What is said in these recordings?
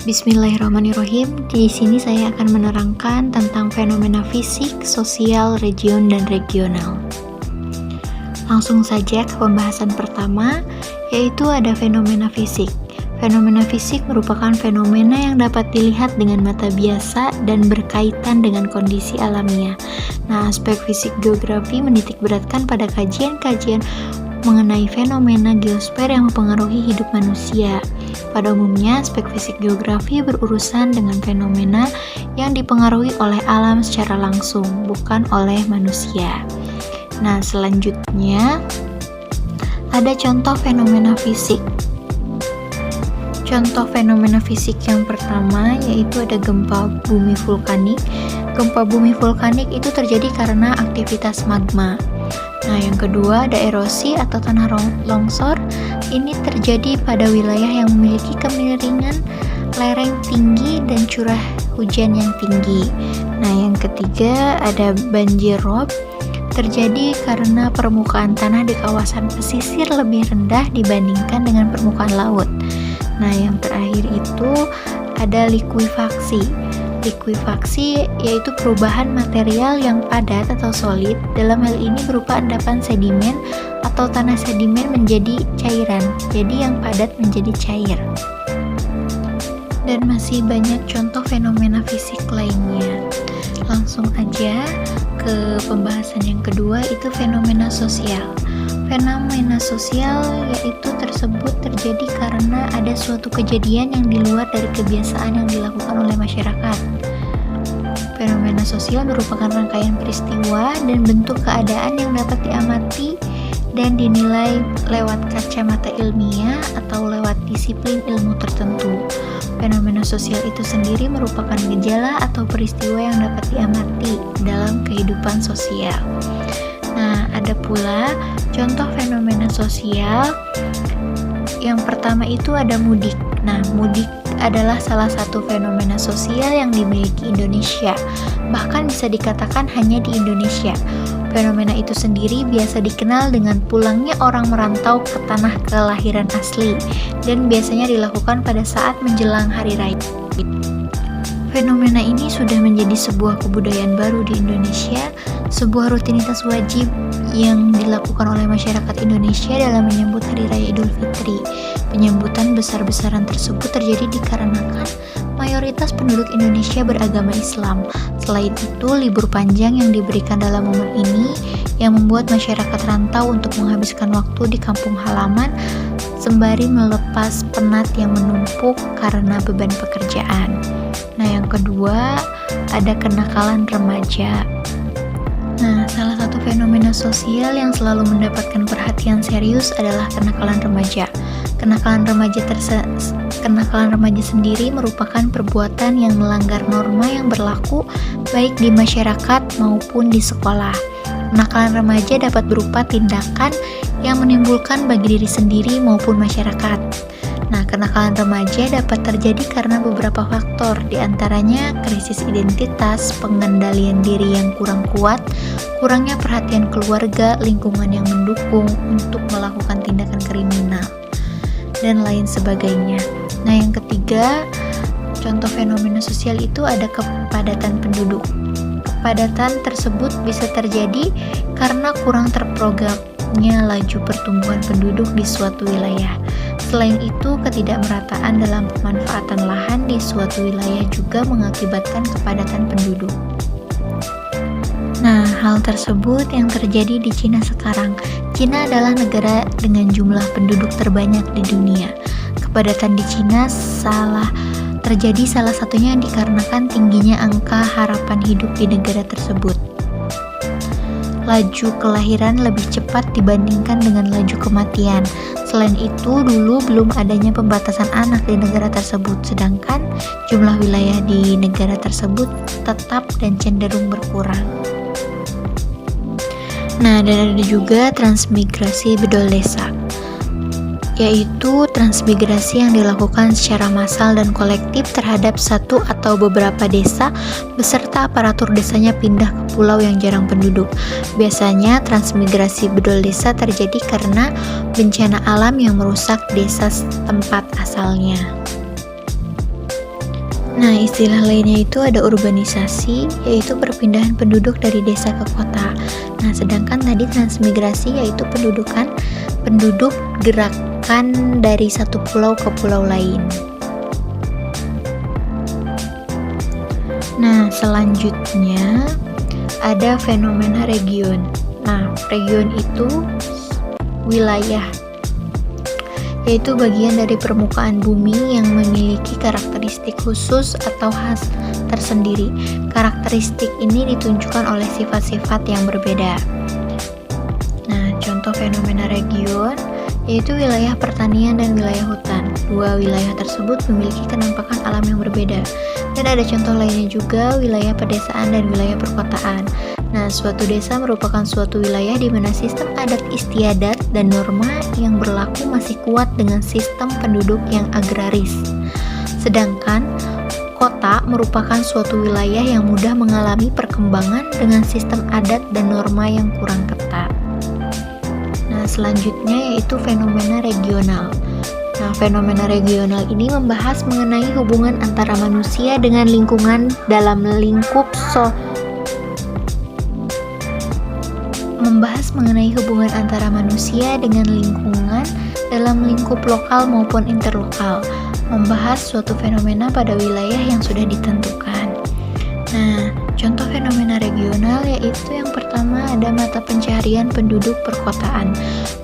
Bismillahirrahmanirrahim. Di sini saya akan menerangkan tentang fenomena fisik, sosial, region, dan regional. Langsung saja ke pembahasan pertama, yaitu ada fenomena fisik. Fenomena fisik merupakan fenomena yang dapat dilihat dengan mata biasa dan berkaitan dengan kondisi alamiah. Nah, aspek fisik geografi menitikberatkan pada kajian-kajian mengenai fenomena geosfer yang mempengaruhi hidup manusia. Pada umumnya, aspek fisik geografi berurusan dengan fenomena yang dipengaruhi oleh alam secara langsung, bukan oleh manusia. Nah, selanjutnya ada contoh fenomena fisik. Contoh fenomena fisik yang pertama yaitu ada gempa bumi vulkanik. Gempa bumi vulkanik itu terjadi karena aktivitas magma. Nah, yang kedua ada erosi atau tanah longsor. Ini terjadi pada wilayah yang memiliki kemiringan lereng tinggi dan curah hujan yang tinggi. Nah, yang ketiga ada banjir rob. Terjadi karena permukaan tanah di kawasan pesisir lebih rendah dibandingkan dengan permukaan laut. Nah, yang terakhir itu ada likuifaksi. Likuifaksi yaitu perubahan material yang padat atau solid, dalam hal ini berupa endapan sedimen atau tanah sedimen menjadi cairan, jadi yang padat menjadi cair. Dan masih banyak contoh fenomena fisik lainnya. Langsung aja ke pembahasan yang kedua, itu fenomena sosial. Fenomena sosial yaitu tersebut terjadi karena ada suatu kejadian yang di luar dari kebiasaan yang dilakukan oleh masyarakat. Fenomena sosial merupakan rangkaian peristiwa dan bentuk keadaan yang dapat diamati dan dinilai lewat kacamata ilmiah atau lewat disiplin ilmu tertentu. Fenomena sosial itu sendiri merupakan gejala atau peristiwa yang dapat diamati dalam kehidupan sosial. Nah, ada pula contoh fenomena sosial. Yang pertama itu ada mudik. Nah, mudik adalah salah satu fenomena sosial yang dimiliki Indonesia. Bahkan bisa dikatakan hanya di Indonesia. Fenomena itu sendiri biasa dikenal dengan pulangnya orang merantau ke tanah kelahiran asli dan biasanya dilakukan pada saat menjelang hari raya. Fenomena ini sudah menjadi sebuah kebudayaan baru di Indonesia, sebuah rutinitas wajib yang dilakukan oleh masyarakat Indonesia dalam menyambut Hari Raya Idul Fitri. Penyambutan besar-besaran tersebut terjadi dikarenakan mayoritas penduduk Indonesia beragama Islam. Selain itu, libur panjang yang diberikan dalam momen ini yang membuat masyarakat rantau untuk menghabiskan waktu di kampung halaman sembari melepas penat yang menumpuk karena beban pekerjaan. Nah, yang kedua ada kenakalan remaja. Nah, salah satu fenomena sosial yang selalu mendapatkan perhatian serius adalah kenakalan remaja. Kenakalan remaja sendiri merupakan perbuatan yang melanggar norma yang berlaku baik di masyarakat maupun di sekolah. Kenakalan remaja dapat berupa tindakan yang menimbulkan bagi diri sendiri maupun masyarakat. Nah, kenakalan remaja dapat terjadi karena beberapa faktor, diantaranya krisis identitas, pengendalian diri yang kurang kuat, kurangnya perhatian keluarga, lingkungan yang mendukung untuk melakukan tindakan kriminal, dan lain sebagainya. Nah, yang ketiga, contoh fenomena sosial itu ada kepadatan penduduk. Kepadatan tersebut bisa terjadi karena kurang terprogramnya laju pertumbuhan penduduk di suatu wilayah. Selain itu, ketidakmerataan dalam pemanfaatan lahan di suatu wilayah juga mengakibatkan kepadatan penduduk. Nah, hal tersebut yang terjadi di Cina sekarang. Cina adalah negara dengan jumlah penduduk terbanyak di dunia. Kepadatan di Cina terjadi salah satunya dikarenakan tingginya angka harapan hidup di negara tersebut. Laju kelahiran lebih cepat dibandingkan dengan laju kematian. Selain itu, dulu belum adanya pembatasan anak di negara tersebut, sedangkan jumlah wilayah di negara tersebut tetap dan cenderung berkurang. Nah, dan ada juga transmigrasi bedol desa, yaitu transmigrasi yang dilakukan secara massal dan kolektif terhadap satu atau beberapa desa beserta aparatur desanya pindah ke pulau yang jarang penduduk. Biasanya transmigrasi bedol desa terjadi karena bencana alam yang merusak desa tempat asalnya. Nah, istilah lainnya itu ada urbanisasi, yaitu perpindahan penduduk dari desa ke kota. Nah, sedangkan tadi transmigrasi yaitu penduduk gerakan dari satu pulau ke pulau lain. Nah, selanjutnya ada fenomena region. Nah, region itu wilayah, yaitu bagian dari permukaan bumi yang memiliki karakteristik khusus atau khas tersendiri. Karakteristik ini ditunjukkan oleh sifat-sifat yang berbeda. Nah, contoh fenomena region yaitu wilayah pertanian dan wilayah hutan. Dua wilayah tersebut memiliki kenampakan alam yang berbeda. Dan ada contoh lainnya juga, wilayah pedesaan dan wilayah perkotaan. Nah, suatu desa merupakan suatu wilayah di mana sistem adat istiadat dan norma yang berlaku masih kuat dengan sistem penduduk yang agraris. Sedangkan kota merupakan suatu wilayah yang mudah mengalami perkembangan dengan sistem adat dan norma yang kurang ketat. Nah, selanjutnya yaitu fenomena regional. Nah, fenomena regional ini membahas mengenai hubungan antara manusia dengan lingkungan dalam lingkup lokal maupun interlokal, membahas suatu fenomena pada wilayah yang sudah ditentukan. Nah, contoh fenomena regional yaitu yang pertama ada mata pencaharian penduduk perkotaan.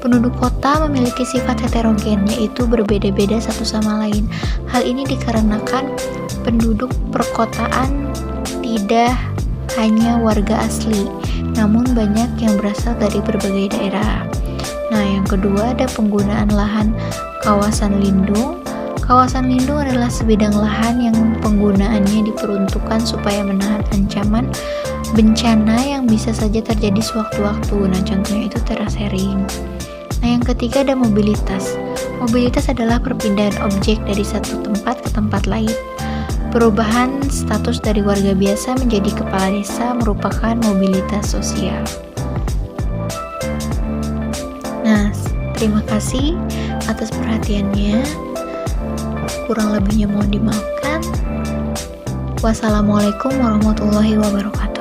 Penduduk kota memiliki sifat heterogen, yaitu berbeda-beda satu sama lain. Hal ini dikarenakan penduduk perkotaan tidak hanya warga asli, namun banyak yang berasal dari berbagai daerah. Nah, yang kedua ada penggunaan lahan kawasan lindung. Kawasan lindung adalah sebidang lahan yang penggunaannya diperuntukkan supaya menahan ancaman bencana yang bisa saja terjadi sewaktu-waktu. Nah, contohnya itu terasering. Nah, yang ketiga ada mobilitas. Mobilitas adalah perpindahan objek dari satu tempat ke tempat lain. Perubahan status dari warga biasa menjadi kepala desa merupakan mobilitas sosial. Nah, terima kasih atas perhatiannya. Kurang lebihnya mohon dimaafkan. Wassalamualaikum warahmatullahi wabarakatuh.